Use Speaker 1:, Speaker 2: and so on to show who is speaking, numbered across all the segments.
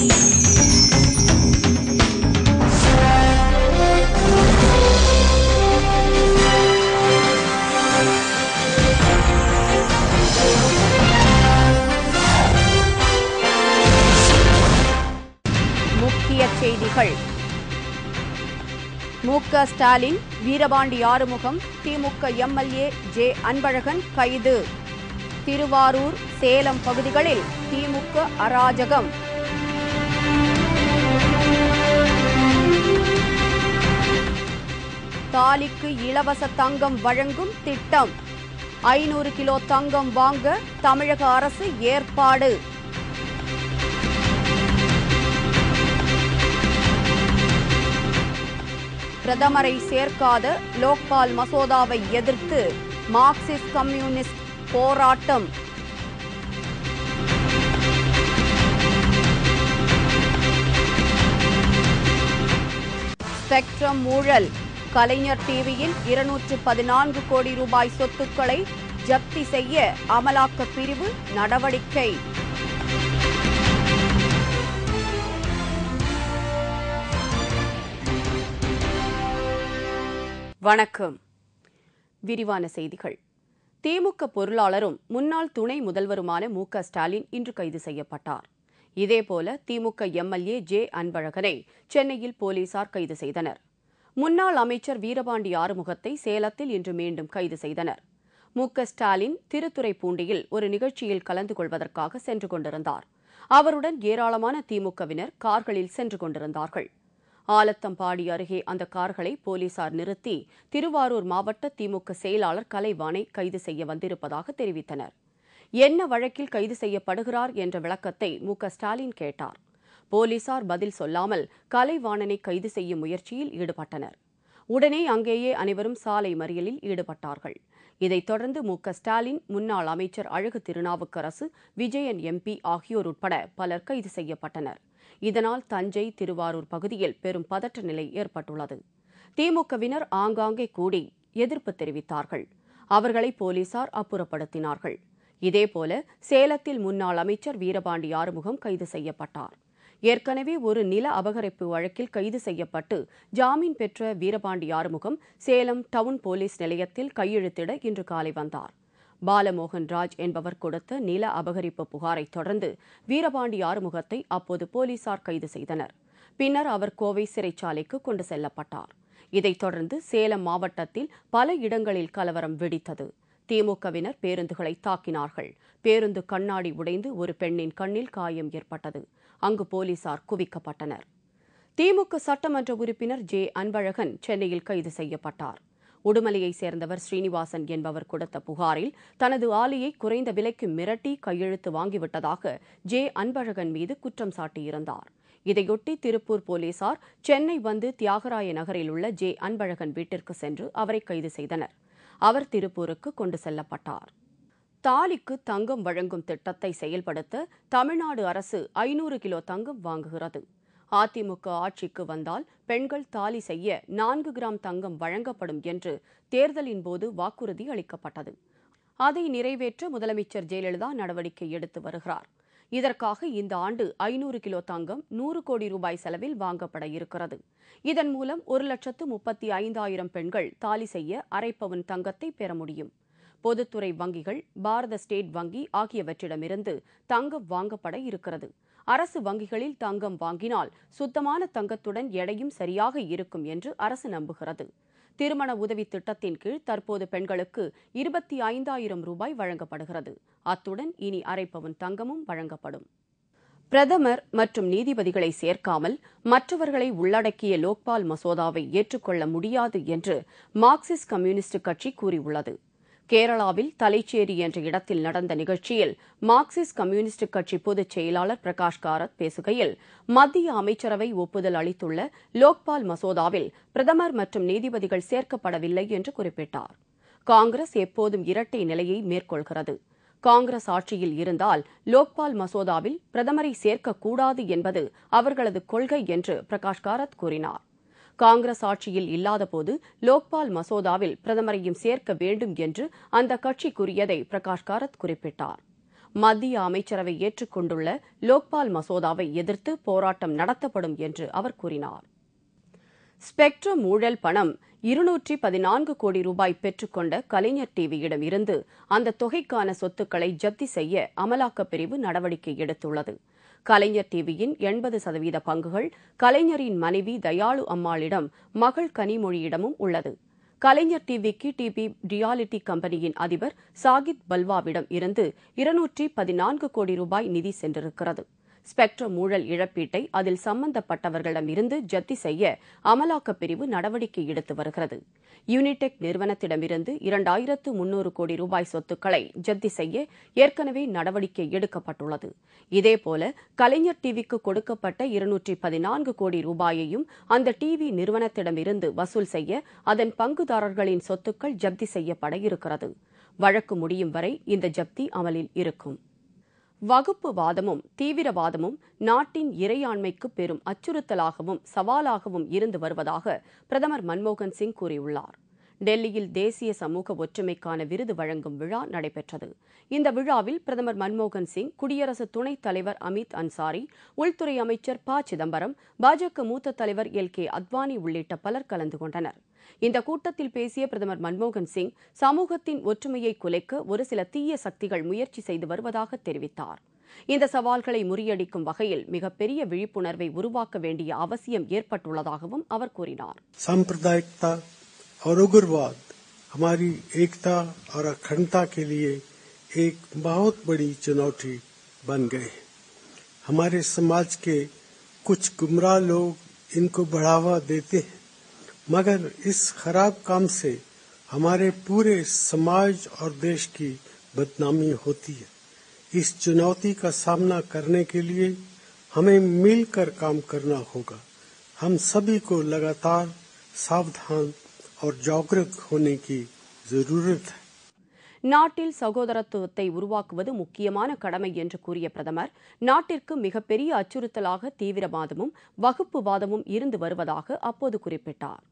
Speaker 1: முக்கிய செய்திகள். மு.க. ஸ்டாலின், வீரபாண்டி ஆறுமுகம், திமுக MLA J. Anbazhagan கைது. திருவாரூர், சேலம் பகுதிகளில் திமுக அராஜகம். தாலிக்கு இலவச தங்கம் வழங்கும் திட்டம். 500 கிலோ தங்கம் வாங்க தமிழக அரசு ஏற்பாடு. பிரதமரை சேர்க்காத லோக்பால் மசோதாவை எதிர்த்து மார்க்சிஸ்ட் கம்யூனிஸ்ட் போராட்டம். ஸ்பெக்ட்ரம் ஊழல். கலைஞர் டிவியில் 214 கோடி ரூபாய் சொத்துக்களை ஜப்தி செய்ய அமலாக்க பிரிவு நடவடிக்கை. வணக்கம். விரிவான செய்திகள். திமுக பொருளாளரும் முன்னாள் துணை முதல்வருமான மு.க. ஸ்டாலின் இன்று கைது செய்யப்பட்டார். இதேபோல திமுக எம்எல்ஏ ஜே. அன்பழகனை சென்னையில் போலீசார் கைது செய்தனர். முன்னாள் அமைச்சர் வீரபாண்டி ஆறுமுகத்தை சேலத்தில் இன்று மீண்டும் கைது செய்தனர். மு.க. ஸ்டாலின் திருத்துறைப்பூண்டியில் ஒரு நிகழ்ச்சியில் கலந்து கொள்வதற்காக சென்று கொண்டிருந்தார். அவருடன் ஏராளமான திமுகவினர் கார்களில் சென்று கொண்டிருந்தார்கள். ஆலத்தம்பாடி அருகே அந்த கார்களை போலீசார் நிறுத்தி திருவாரூர் மாவட்ட திமுக செயலாளர் கலைவாணை கைது செய்ய வந்திருப்பதாக தெரிவித்தனர். என்ன வழக்கில் கைது செய்யப்படுகிறார் என்ற விளக்கத்தை மு.க. ஸ்டாலின் கேட்டார். போலீசார் பதில் சொல்லாமல் கலைவாணனை கைது செய்யும் முயற்சியில் ஈடுபட்டனர். உடனே அங்கேயே அனைவரும் சாலை மறியலில் ஈடுபட்டார்கள். இதைத் தொடர்ந்து மு.க. ஸ்டாலின், முன்னாள் அமைச்சர் அழகு திருநாவுக்கரசு, விஜயன் எம்பி ஆகியோர் உட்பட பலர் கைது செய்யப்பட்டனர். இதனால் தஞ்சை, திருவாரூர் பகுதியில் பெரும் பதற்ற நிலை ஏற்பட்டுள்ளது. திமுகவினர் ஆங்காங்கே கூடி எதிர்ப்பு தெரிவித்தார்கள். அவர்களை போலீசார் அப்புறப்படுத்தினார்கள். இதேபோல சேலத்தில் முன்னாள் அமைச்சர் வீரபாண்டி ஆறுமுகம் கைது செய்யப்பட்டார். ஏற்கனவே ஒரு நில அபகரிப்பு வழக்கில் கைது செய்யப்பட்டு ஜாமீன் பெற்ற வீரபாண்டி ஆறுமுகம் சேலம் டவுன் போலீஸ் நிலையத்தில் கையெழுத்திட இன்று காலை வந்தார். பாலமோகன் ராஜ் என்பவர் கொடுத்த நில அபகரிப்பு புகாரை தொடர்ந்து வீரபாண்டி ஆறுமுகத்தை அப்போது போலீசார் கைது செய்தனர். பின்னர் அவர் கோவை சிறைச்சாலைக்கு கொண்டு செல்லப்பட்டார். இதைத் தொடர்ந்து சேலம் மாவட்டத்தில் பல இடங்களில் கலவரம் வெடித்தது. திமுகவினர் பேருந்துகளை தாக்கினார்கள். பேருந்து கண்ணாடி உடைந்து ஒரு பெண்ணின் கண்ணில் காயம் ஏற்பட்டது. அங்கு போலீசார் குவிக்கப்பட்டனர். திமுக சட்டமன்ற உறுப்பினர் ஜே. அன்பழகன் சென்னையில் கைது செய்யப்பட்டார். உடுமலையைச் சேர்ந்தவர் ஸ்ரீனிவாசன் என்பவர் கொடுத்த புகாரில் தனது ஆலையை குறைந்த விலைக்கு மிரட்டி கையெழுத்து வாங்கிவிட்டதாக ஜே. அன்பழகன் மீது குற்றம் சாட்டியிருந்தார். இதையொட்டி திருப்பூர் போலீசார் சென்னை வந்து தியாகராய நகரில் உள்ள ஜே. அன்பழகன் வீட்டிற்கு சென்று அவரை கைது செய்தனர். அவர் திருப்பூருக்கு கொண்டு செல்லப்பட்டார். தாலிக்கு தங்கம் வழங்கும் திட்டத்தை செயல்படுத்த தமிழ்நாடு அரசு 500 கிலோ தங்கம் வாங்குகிறது. அதிமுக ஆட்சிக்கு வந்தால் பெண்கள் தாலி செய்ய 4 கிராம் தங்கம் வழங்கப்படும் என்று தேர்தலின் போது வாக்குறுதி அளிக்கப்பட்டது. அதை நிறைவேற்ற முதலமைச்சர் ஜெயலலிதா நடவடிக்கை எடுத்து வருகிறார். இதற்காக இந்த ஆண்டு 500 கிலோ தங்கம் 100 கோடி ரூபாய் செலவில் வாங்கப்பட இருக்கிறது. இதன் மூலம் 1,35,000 பெண்கள் தாலி செய்ய அரை பவுன் தங்கத்தை பெற முடியும். பொதுத்துறை வங்கிகள், பாரத ஸ்டேட் வங்கி ஆகியவற்றிடமிருந்து தங்கம் வாங்கப்பட இருக்கிறது. அரசு வங்கிகளில் தங்கம் வாங்கினால் சுத்தமான தங்கத்துடன் எடையும் சரியாக இருக்கும் என்று அரசு நம்புகிறது. திருமண உதவி திட்டத்தின் கீழ் தற்போது பெண்களுக்கு 25,000 ரூபாய் வழங்கப்படுகிறது. அத்துடன் இனி அரை பவுன் தங்கமும் வழங்கப்படும். பிரதமர் மற்றும் நீதிபதிகளை சேர்க்காமல் மற்றவர்களை உள்ளடக்கிய லோக்பால் மசோதாவை ஏற்றுக்கொள்ள முடியாது என்று மார்க்சிஸ்ட் கம்யூனிஸ்ட் கட்சி கூறியுள்ளது. கேரளாவில் தலைச்சேரி என்ற இடத்தில் நடந்த நிகழ்ச்சியில் மார்க்சிஸ்ட் கம்யூனிஸ்ட் கட்சி பொதுச் செயலாளர் பிரகாஷ் காரத் பேசுகையில், மத்திய அமைச்சரவை ஒப்புதல் அளித்துள்ள லோக்பால் மசோதாவில் பிரதமர் மற்றும் நீதிபதிகள் சேர்க்கப்படவில்லை என்று குறிப்பிட்டார். காங்கிரஸ் எப்போதும் இரட்டை நிலையை மேற்கொள்கிறது. காங்கிரஸ் ஆட்சியில் இருந்தால் லோக்பால் மசோதாவில் பிரதமரை சேர்க்கக்கூடாது என்பது அவர்களது கொள்கை என்று பிரகாஷ் காரத் கூறினார். காங்கிரஸ் ஆட்சியில் இல்லாதபோது லோக்பால் மசோதாவில் பிரதமரையும் சேர்க்க வேண்டும் என்று அந்த கட்சி கூறியதை பிரகாஷ் காரத் குறிப்பிட்டார். மத்திய அமைச்சரவை ஏற்றுக்கொண்டுள்ள லோக்பால் மசோதாவை எதிர்த்து போராட்டம் நடத்தப்படும் என்று அவர் கூறினார். ஸ்பெக்ட்ரம் ஊழல் பணம் 214 கோடி ரூபாய் பெற்றுக்கொண்ட கலைஞர் டிவியிடம் இருந்து அந்த தொகைக்கான சொத்துக்களை ஜப்தி செய்ய அமலாக்கப் பிரிவு நடவடிக்கை எடுத்துள்ளது. கலைஞர் டிவியின் 80% பங்குகள் கலைஞரின் மனைவி தயாளு அம்மாளிடம் மகள் கனிமொழியிடமும் உள்ளது. கலைஞர் டிவிக்கு டிவி ரியாலிட்டி கம்பெனியின் அதிபர் சாகித் பல்வாவிடம் இருந்து 214 கோடி ரூபாய் நிதி சென்றிருக்கிறது. ஸ்பெக்ட்ரம் ஊழல் இழப்பீட்டை அதில் சம்பந்தப்பட்டவர்களிடமிருந்து ஜப்தி செய்ய அமலாக்கப் பிரிவு நடவடிக்கை எடுத்து வருகிறது. யூனிடெக் நிறுவனத்திடமிருந்து 2300 கோடி ரூபாய் சொத்துக்களை ஜப்தி செய்ய ஏற்கனவே நடவடிக்கை எடுக்கப்பட்டுள்ளது. இதேபோல கலைஞர் டிவிக்கு கொடுக்கப்பட்ட 214 கோடி ரூபாயையும் அந்த டிவி நிறுவனத்திடமிருந்து வசூல் செய்ய அதன் பங்குதாரர்களின் சொத்துக்கள் ஜப்தி செய்யப்பட இருக்கிறது. வழக்கு முடியும் வரை இந்த ஜப்தி அமலில் இருக்கும். வகுப்புவாதமும் தீவிரவாதமும் நாட்டின் இறையாண்மைக்கு பெரும் அச்சுறுத்தலாகவும் சவாலாகவும் இருந்து வருவதாக பிரதமர் மன்மோகன் சிங் கூறியுள்ளார். டெல்லியில் தேசிய சமூக ஒற்றுமைக்கான விருது வழங்கும் விழா நடைபெற்றது. இந்த விழாவில் பிரதமர் மன்மோகன் சிங், குடியரசு துணைத் தலைவர் அமித் அன்சாரி, உள்துறை அமைச்சர் ப. சிதம்பரம், பாஜக மூத்த தலைவர் எல். கே. அத்வானி உள்ளிட்ட பலர் கலந்து கொண்டனர். இந்த கூட்டத்தில் பேசிய பிரதமர் மன்மோகன் சிங், சமூகத்தின் ஒற்றுமையை குலைக்க ஒரு சில தீய சக்திகள் முயற்சி செய்து வருவதாக தெரிவித்தார். இந்த சவால்களை முறியடிக்கும் வகையில் மிகப்பெரிய விழிப்புணர்வை உருவாக்க வேண்டிய அவசியம் ஏற்பட்டுள்ளதாகவும் அவர் கூறினார்.
Speaker 2: और उग्रवाद हमारी एकता और अखंडता के लिए एक बहुत बड़ी चुनौती बन गए। हमारे समाज के कुछ गुमराह लोग इनको बढ़ावा देते हैं, मगर इस खराब काम से हमारे पूरे समाज और देश की बदनामी होती है। इस चुनौती का सामना करने के लिए हमें मिलकर काम करना होगा। हम सभी को लगातार सावधान और जागरूक होने की जरूरत है.
Speaker 1: நாட்டில் சகோதரத்துவத்தை உருவாக்குவது முக்கியமான கடமை என்று கூறிய பிரதமர், நாட்டிற்கு மிகப்பெரிய அச்சுறுத்தலாக தீவிரவாதமும் வகுப்புவாதமும் இருந்து வருவதாக அப்போது குறிப்பிட்டார்.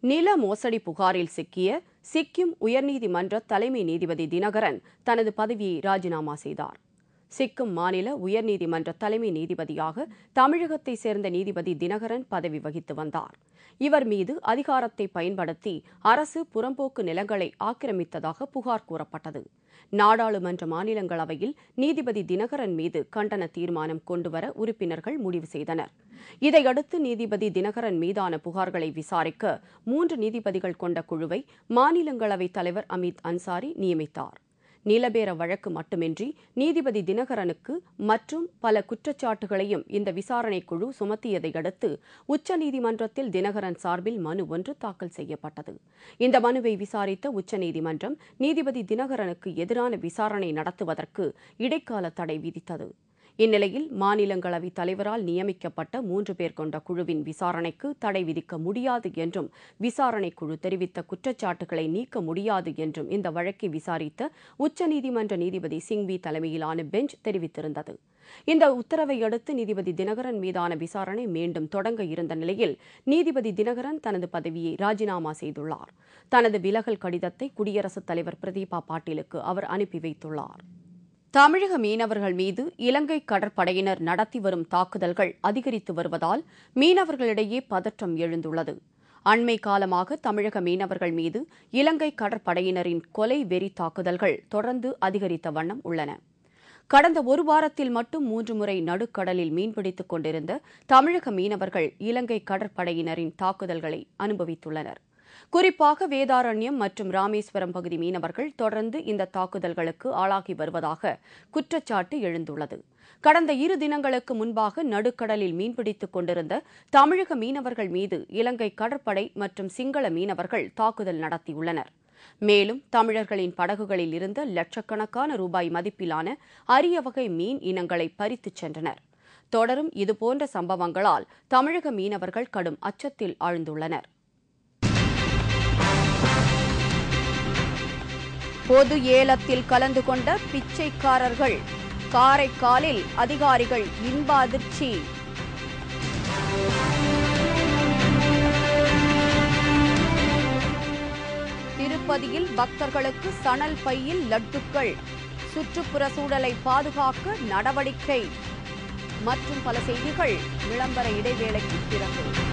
Speaker 1: நில மோசடி புகாரில் சிக்கிய சிக்கிம் உயர்நீதிமன்ற தலைமை நீதிபதி தினகரன் தனது பதவியை ராஜினாமா செய்தார். சிக்கிம் மாநில உயர்நீதிமன்ற தலைமை நீதிபதியாக தமிழகத்தைச் சேர்ந்த நீதிபதி தினகரன் பதவி வகித்து வந்தார். இவர் மீது அதிகாரத்தை பயன்படுத்தி அரசு புறம்போக்கு நிலங்களை ஆக்கிரமித்ததாக புகார் கூறப்பட்டது. நாடாளுமன்ற மாநிலங்களவையில் நீதிபதி தினகரன் மீது கண்டன தீர்மானம் கொண்டுவர உறுப்பினர்கள் முடிவு செய்தனர். இதையடுத்து நீதிபதி தினகரன் மீதான புகார்களை விசாரிக்க 3 நீதிபதிகள் கொண்ட குழுவை மாநிலங்களவைத் தலைவர் அமித் அன்சாரி நியமித்தார். நிலபேர வழக்கு மட்டுமின்றி நீதிபதி தினகரனுக்கு மற்றும் பல குற்றச்சாட்டுகளையும் இந்த விசாரணை குழு சுமத்தியதை அடுத்து உச்சநீதிமன்றத்தில் தினகரன் சார்பில் மனு ஒன்று தாக்கல் செய்யப்பட்டது. இந்த மனுவை விசாரித்த உச்சநீதிமன்றம் நீதிபதி தினகரனுக்கு எதிரான விசாரணை நடத்துவதற்கு இடைக்கால தடை விதித்தது. இந்நிலையில் மாநிலங்களவை தலைவரால் நியமிக்கப்பட்ட 3 பேர் கொண்ட குழுவின் விசாரணைக்கு தடை விதிக்க முடியாது என்றும், விசாரணை குழு தெரிவித்த குற்றச்சாட்டுகளை நீக்க முடியாது என்றும் இந்த வழக்கை விசாரித்த உச்சநீதிமன்ற நீதிபதி சிங்வி தலைமையிலான பெஞ்ச் தெரிவித்திருந்தது. இந்த உத்தரவை அடுத்து நீதிபதி தினகரன் மீதான விசாரணை மீண்டும் தொடங்க இருந்த நிலையில் நீதிபதி தினகரன் தனது பதவியை ராஜினாமா செய்துள்ளார். தனது விலகல் கடிதத்தை குடியரசுத் தலைவர் பிரதீபா பாட்டீலுக்கு அவர் அனுப்பி வைத்துள்ளார். தமிழக மீனவர்கள் மீது இலங்கை கடற்படையினர் நடத்தி வரும் தாக்குதல்கள் அதிகரித்து வருவதால் மீனவர்களிடையே பதற்றம் எழுந்துள்ளது. அண்மை காலமாக தமிழக மீனவர்கள் மீது இலங்கை கடற்படையினரின் கொலை வெறி தாக்குதல்கள் தொடர்ந்து அதிகரித்த வண்ணம் உள்ளன. கடந்த ஒரு வாரத்தில் மட்டும் 3 முறை நடுக்கடலில் மீன்பிடித்துக் கொண்டிருந்த தமிழக மீனவர்கள் இலங்கை கடற்படையினரின் தாக்குதல்களை அனுபவித்துள்ளனர். குறிப்பாக வேதாரண்யம் மற்றும் ராமேஸ்வரம் பகுதி மீனவர்கள் தொடர்ந்து இந்த தாக்குதல்களுக்கு ஆளாகி வருவதாக குற்றச்சாட்டு எழுந்துள்ளது. கடந்த 2 தினங்களுக்கு முன்பாக நடுக்கடலில் மீன்பிடித்துக் கொண்டிருந்த தமிழக மீனவர்கள் மீது இலங்கை கடற்படை மற்றும் சிங்கள மீனவர்கள் தாக்குதல் நடத்தியுள்ளனர். மேலும் தமிழர்களின் படகுகளில் இருந்த லட்சக்கணக்கான ரூபாய் மதிப்பிலான அரிய வகை மீன் இனங்களை பறித்துச் சென்றனர். தொடரும் இதுபோன்ற சம்பவங்களால் தமிழக மீனவர்கள் கடும் அச்சத்தில் ஆழ்ந்துள்ளனர். பொது ஏலத்தில் கலந்து கொண்ட பிச்சைக்காரர்கள், காரைக்காலில் அதிகாரிகள் இன்ப அதிர்ச்சி. திருப்பதியில் பக்தர்களுக்கு சணல் பையில் லட்டுக்கள், சுற்றுப்புற சூழலை பாதுகாக்க நடவடிக்கை மற்றும் பல செய்திகள் விளம்பர இடைவேளைக்கு பிறகு.